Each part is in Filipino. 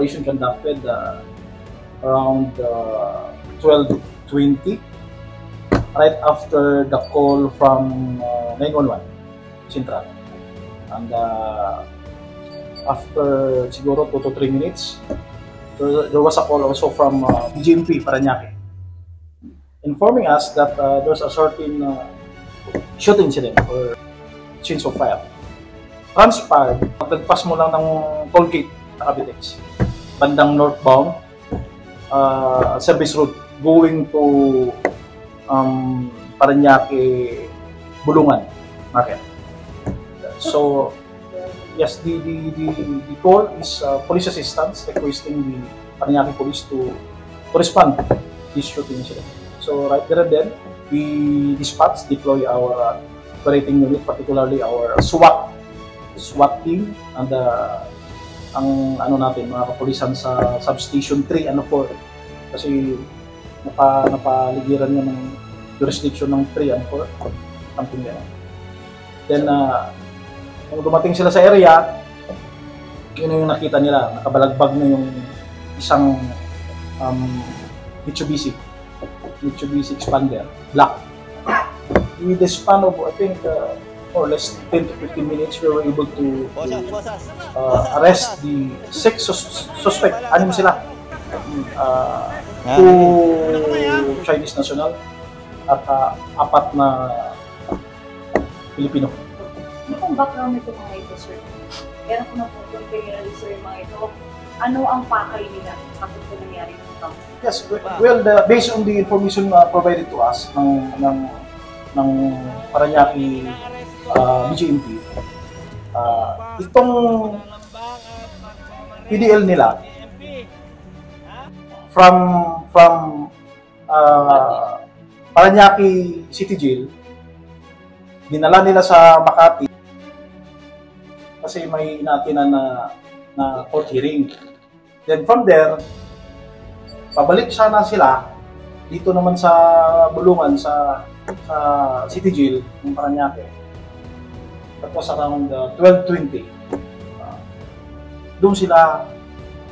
operation conducted around 12:20, right after the call from 911 Central. And after siguro 2 to 3 minutes, there was a call also from BGMP Parañaque, informing us that there's a certain shooting incident or change of fire. Transpired, pagdagpas mo lang ng toll gate sa Cavitex, bandang northbound, service route going to Parañaque, Bulungan Market. So yes, the call is police assistance requesting the Parañaque police to respond to this shooting incident. So right there and then, we dispatch, deploy our operating unit, particularly our SWAT team, and ang ano natin, mga kapulisan sa substation 3 and 4, kasi napaligiran niya ng jurisdiction ng 3 and 4, something like that. Then nung dumating sila sa area, yun yung nakita nila, nakabalagbag na yung isang Mitsubishi Expander, black. In the span of, I think, more or less 10 to 15 minutes, we were able to arrest the 6 suspect. Anim sila. 2 Chinese national at 4 na Pilipino. Ano kung background nito mga ito, sir? Kaya kung napunod kayo sir yung mga ito, ano ang pakay nila kapag ito nangyari ito? Yes, well, based on the information provided to us ng Parañaque BGMP, itong PDL nila from Parañaque City Jail, dinala nila sa Makati kasi may inaatinan na court hearing. Then from there, pabalik sana sila dito naman sa Bulungan, sa City Jail ng Parañaque. Tapos around 12:20, doon sila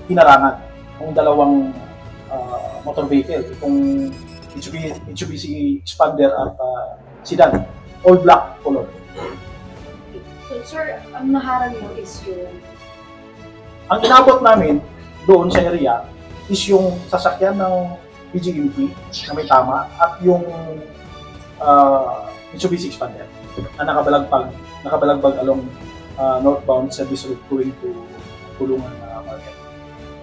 hinarangan ng dalawang motor vehicle, itong Mitsubishi Expander at sedan, all black color. So sir, ang naharang nyo is yung... Ang inabot namin doon sa area is yung sasakyan ng BGMP na may tama at yung Mitsubishi Expander na nakabalagbag along northbound service route going to Bulungan Market.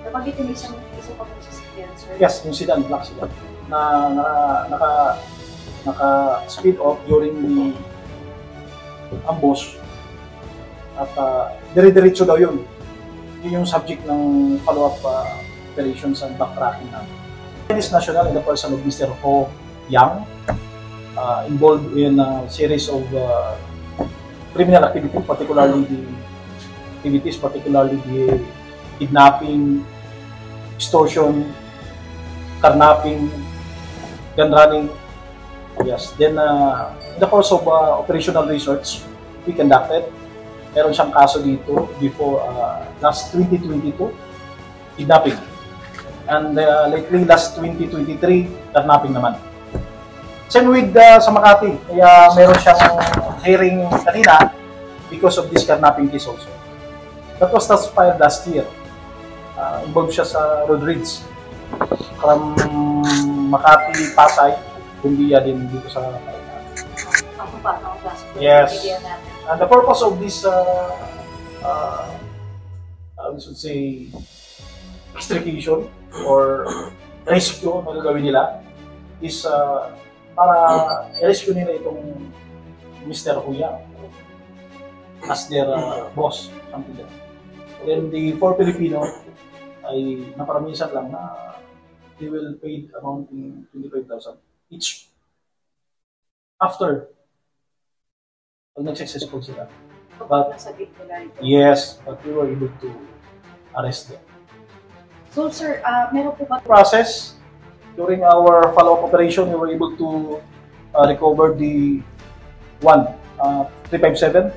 Kapag ito may isang pang sasakyan, sir? Yes, yung sedan, black sedan, na naka-speed off during the ambush at dire-diretso daw yun. Yun yung subject ng follow-up operations and backtracking namin. Chinese national in the person of Mr. Ho Yang, involved in a series of criminal activity, particularly the kidnapping, extortion, carnapping, gun running. Yes. Then in the course of operational research we conducted, meron siyang kaso dito before last 2022, kidnapping. And lately, last 2023, carnapping naman. Same with sa Makati, kaya meron siyang hearing kanina because of this carnapping case also. That was filed last year. Involved siya sa road rage from Makati, Pasay, Bundia din dito sa yes. And the purpose of this, we should say, extrication or rescue na gagawin nila is para i-rescue nila itong Mr. Huyang as their boss, something like that. Then the 4 Filipino ay naparamisan lang na they will pay amounting 25,000 each after pag nag-successful sila. But yes, but we were able to arrest them. So sir, meron po ba process during our follow-up operation? We were able to recover the 357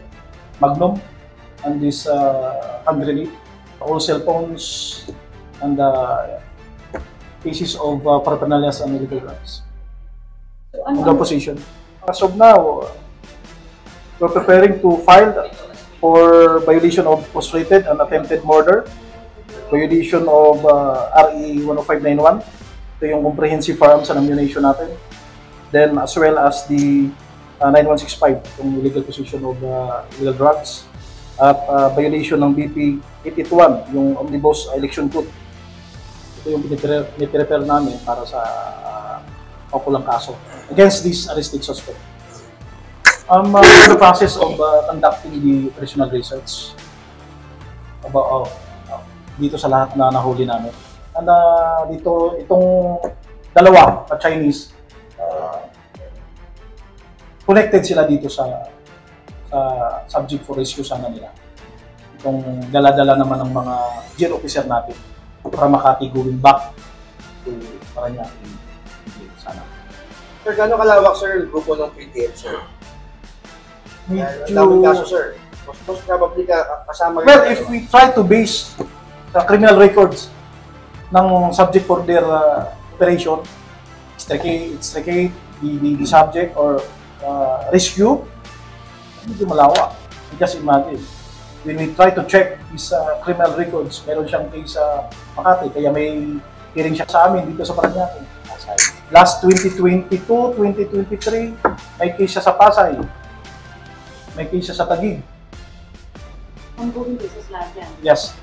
Magnum and this hand grenade, all cell phones, and cases of paraphernalia and illegal drugs. So, On the position. As of now, we're preparing to file for violation of frustrated and attempted murder, violation of RE 10591, ito yung comprehensive firearms and ammunition natin. Then as well as the 9165, yung illegal possession of illegal drugs, at violation ng BP 881, yung Omnibus Election Code. Ito yung piniprepare namin para sa paukulang kaso against this arrested suspect. In the process of conducting the operational research about dito sa lahat na nahuli namin. And dito, itong dalawa na Chinese, connected sila dito sa subject for rescue sana nila. Itong dala-dala naman ng mga jail officer natin para Makati going back to Parañaque sana. Sir, gaano kalawak sir yung grupo ng PDL sir? Medyo... Daming kaso sir. Most probably kasama Well, if we try to base the criminal records ng subject for their operation, extricate the subject or rescue, medyo malawak. Just imagine, when we try to check his criminal records, meron siyang case sa Makati, kaya may hearing siya sa amin dito sa Parañaque. Last 2022, 2023, may case siya sa Pasay. May case siya sa Taguig. Ongoing cases lahat yan. Yes.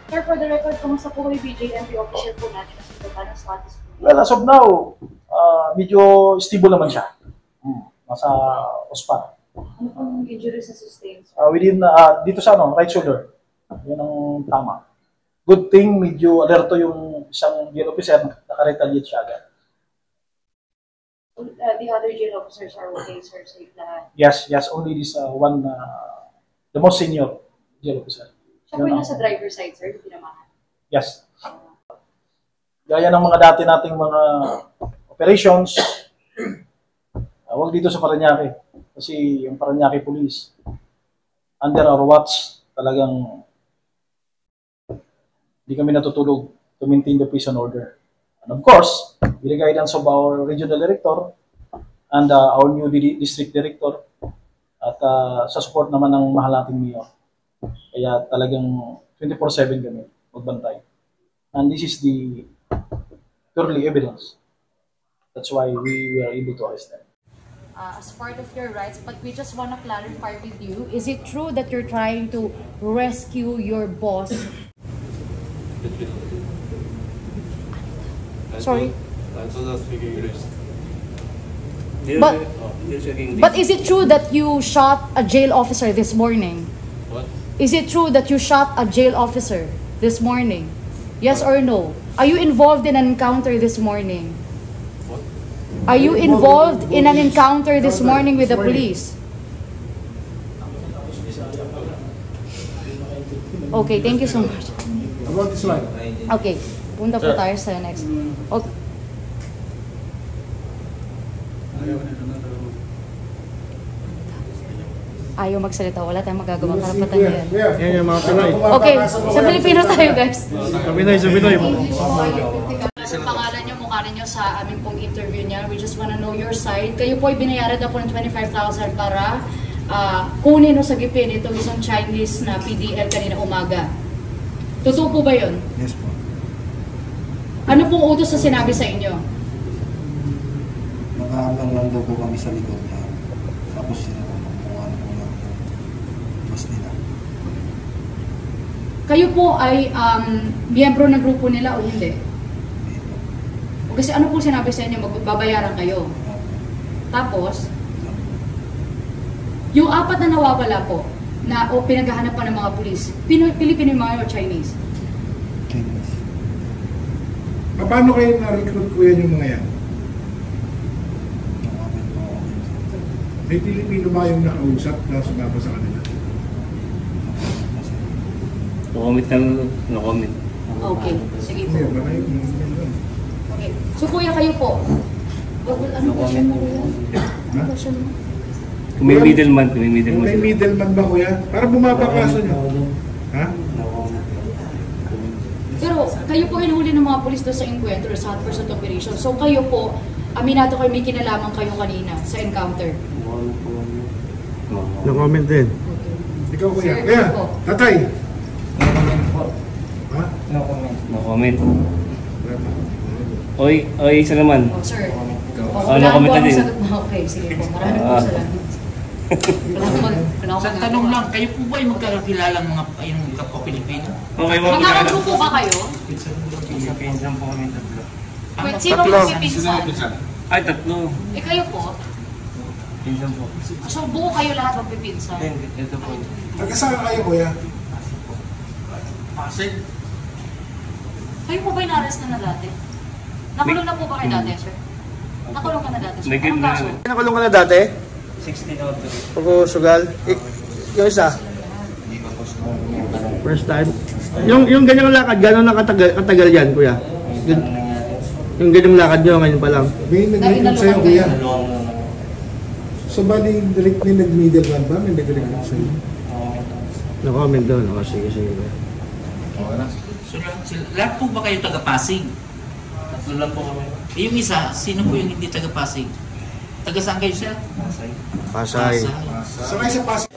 Sir, for the record, kumusta po kayo BJMP officer po natin kasi ito paano status po? Well, as of now, medyo stable naman siya. Nasa OSPA. Ano pong injuries na sustained? Within, dito sa right shoulder. Yun ang tama. Good thing, medyo alerto yung isang jail officer, naka-retaliate siya agad. The other jail officers are okay, sir, safe lahat? Yes, only this one, the most senior jail officer. Siya po yung nasa driver side, sir, yung pinamahan? Yes. Gaya ng mga dati nating mga operations, wag dito sa Parañaque. Kasi yung Parañaque Police, under our watch, talagang hindi kami natutulog to maintain the peace and order. And of course, with the guidance of our regional director and our new district director at sa support naman ng mahal nating mayor. Kaya talagang 24/7 kami magbantay. And this is the purely evidence. That's why we were able to arrest them. As part of your rights, but we just want to clarify with you, is it true that you're trying to rescue your boss? Sorry? But is it true that you shot a jail officer this morning? What? Is it true that you shot a jail officer this morning? Yes or no? Are you involved in an encounter this morning? What? Are you involved in an encounter this morning with the police? Okay, thank you so much. About this line. Okay, punta po tayo sa next. Okay. Ayaw magsalita, wala tayong magagawa. Karapatan niya yan. Yan yung mga Pinoy. Okay, sa Pilipino tayo guys. Sa Pinoy. Sa pangalan niyo, mukha ninyo sa aming pong interview niya. We just wanna know your side. Kayo po ay binayaran na po ng 25,000 para kunin o sagipin itong isang Chinese na PDL kanina umaga. Totoo po ba yun? Yes po. Ano pong utos na sinabi sa inyo? Nakahanggang lang daw po kami sa likod niya. Tapos sila po magpungan po lang po. Mas nila. Kayo po ay miyembro ng grupo nila o hindi? O kasi ano po sinabi sa inyo? Magbabayaran kayo. Tapos, yung apat na nawawala po, na o pinaghahanap pa ng mga pulis, Pilipino yung mga o Chinese? Chinese. Paano kayo na-recruit ko yan yung mga yan? Nakapit po ako. May Pilipino ba yung nakausap na sumama sa kanila? No-comment ka lang. No-comment. Okay, sige po. Hindi, baka yung Okay. So kuya kayo po, ano question mo kuya? Ano question mo? Kung may middleman, Kung may middleman ba kuya? Para bumaba kaso nyo. Ha? Pero kayo po hinuli ng mga polis doon sa encounter, sa hot pursuit operation. So kayo po, aminado kayo may kinalaman kayo kanina sa encounter. No comment din. Ikaw kuya. Sir, Kuya, po. tatay. Ha? No comment. Oy, isa naman. Oh, sir. Ano comment na din? Okay, sige po. Maraming po salamat. Sa tanong lang, kayo po ba ay magkakakilalang mga yung kapwa-Pilipino? Okay, Magkakagro po ba kayo? Pinsan po kami tatlo. Wait, sino po si Pinsan? Ay, tatlo. Eh kayo po? Pinsan po. So buo kayo lahat magpipinsan? Ito po. Nagkasama kayo kuya? Pasig. Kayo po ba inaarest na dati? Nakulong na po ba kayo dati, sir? Nakulong ka na dati, sir? Anong kaso? Nakulong ka na dati? 16 out of Pag sugal? Yung isa? First time. Yung ganyang lakad, gano'n na katagal yan, kuya? Yung ganyang lakad nyo ngayon pa lang. May nag-recruit sa'yo kuya. So bali, directly nag-middleman ba? May nag-recruit sa'yo? No-comment doon. O, sige. So, lahat po ba kayo taga-Pasig? Tatlo lang po kami. Yung isa, sino po yung hindi taga-Pasig? Taga saan kayo siya? Pasay. Sakay sa Pasig.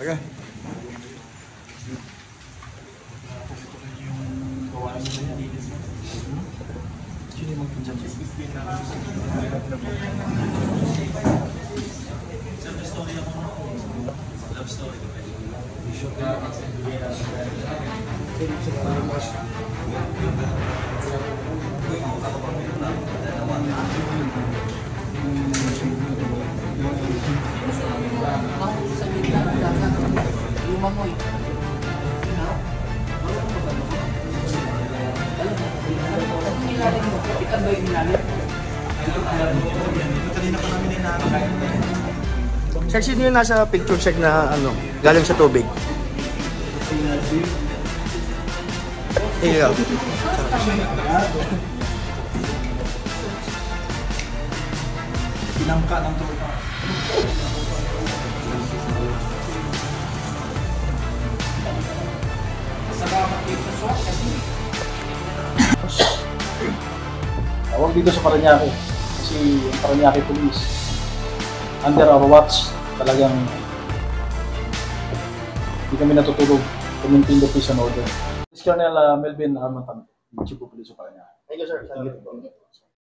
Sir, sino yung nasa picture check na ano, galing sa tubig? Ikaw. Pinangka ng tuwa. Tawag dito sa Parañaque kasi ang Parañaque Police under our watch talagang hindi kami natutulog to maintain the peace and order. Colonel Melvin Armantan, Chief of Police of Parañaque. Thank you, sir.